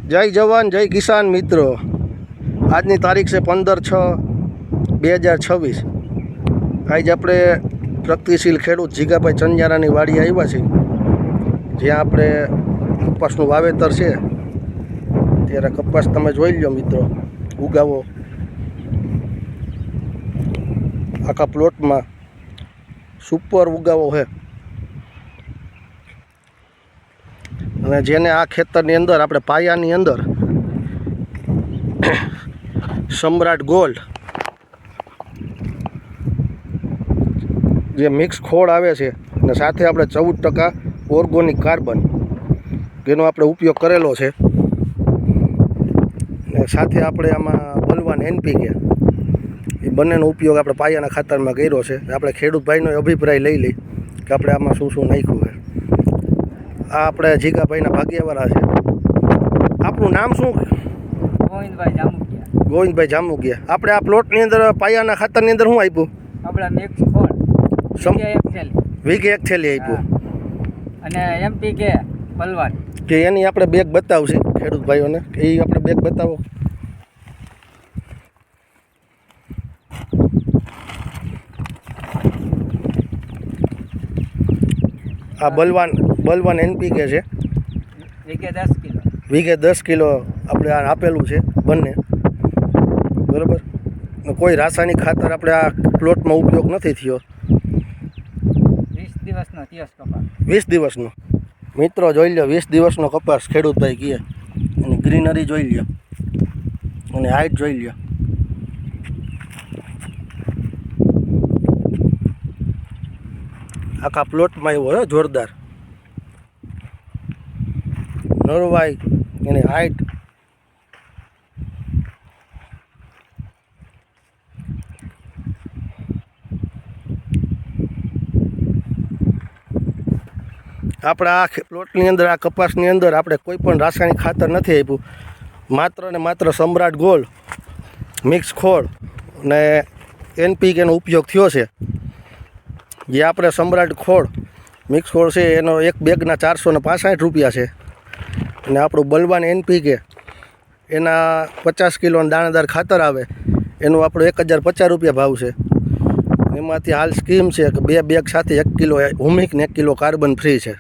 જય જવાન જય કિસાન મિત્રો, આજની તારીખ છે 15/6/2026। આજે આપણે પ્રગતિશીલ ખેડૂત જીગાભાઈ ચંજારાની વાડીએ આવ્યા છીએ, જ્યાં આપણે કપાસનું વાવેતર છે। ત્યારે કપાસ તમે જોઈ લો મિત્રો, ઉગાવો આખા પ્લોટમાં સુપર ઉગાવો છે। અને જેને આ ખેતરની અંદર આપણે પાયાની અંદર સમ્રાટ ગોલ્ડ જે મિક્સ ખોળ આવે છે અને સાથે આપણે 14% ઓર્ગોનિક કાર્બન જેનો આપણે ઉપયોગ કરેલો છે, અને સાથે આપણે આમાં બલવાન NPK એ બંનેનો ઉપયોગ આપણે પાયાના ખાતરમાં કર્યો છે। આપણે ખેડૂત ભાઈનો અભિપ્રાય લઈ લઈ કે આપણે આમાં શું શું નાખ્યું છે। આ આપણે જીગાભાઈના ભાગ્યવાળા છે। આપણું નામ શું? ગોવિંદભાઈ જામુકિયા। ગોવિંદભાઈ જામુકિયા। આપણે આ પ્લોટની અંદર પાયાના ખાતરની અંદર શું આપ્યું? આપણે મિક્સ ખોળ વીઘે એક થેલી આપ્યું અને NPK બલવાન કે એની આપણે બેગ બતાવશે ખેડૂત ભાઈઓને, કે એ આપણે બેગ બતાવો। આ બલવાન NPK છે, વીઘે 10 કિલો આપણે આ આપેલું છે બંને, બરાબર। કોઈ રાસાયણિક ખાતર આપણે આ પ્લોટમાં ઉપયોગ નથી થયો। 20 દિવસનો મિત્રો જોઈ લો, 20 દિવસનો કપાસ ખેડૂતભાઈ કહે, અને ગ્રીનરી જોઈ લો અને હાઈટ જોઈ લો। આખા પ્લોટમાં એવો હોય જોરદાર નરવાઈ એની હાઈટ। આપણે આ પ્લોટની અંદર આ કપાસની અંદર આપણે કોઈ પણ રાસાયણિક ખાતર નથી આપ્યું, માત્ર ને માત્ર સમ્રાટ ગોલ્ડ મિક્સ ખોળ અને NPKનો ઉપયોગ થયો છે। જે આપણે સમ્રાટ ખોળ મિક્સ ખોળ છે એનો એક બેગના 465 રૂપિયા છે, અને આપણું બલવાન NPK એના 50 કિલોનું દાણેદાર ખાતર આવે એનું આપણું 1050 રૂપિયા ભાવ છે। એમાંથી હાલ સ્કીમ છે કે 2 બેગ સાથે 1 કિલો હુમિક ને 1 કિલો કાર્બન ફ્રી છે।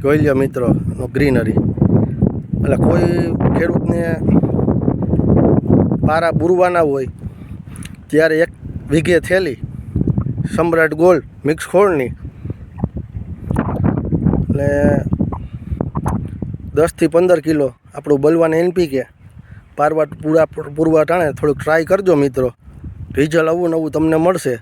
જોઈ લો મિત્રો ગ્રીનરી, એટલે કોઈ ખેડૂતને પારા બુરવાના હોય ત્યારે 1 વીઘે થેલી સમ્રાટ ગોલ્ડ મિક્સ ખોળની એટલે 10 થી 15 કિલો આપણું બલવાન NPK પૂરવા ટાણે થોડુંક ટ્રાય કરજો મિત્રો, રિઝલ્ટ આવું નવું તમને મળશે।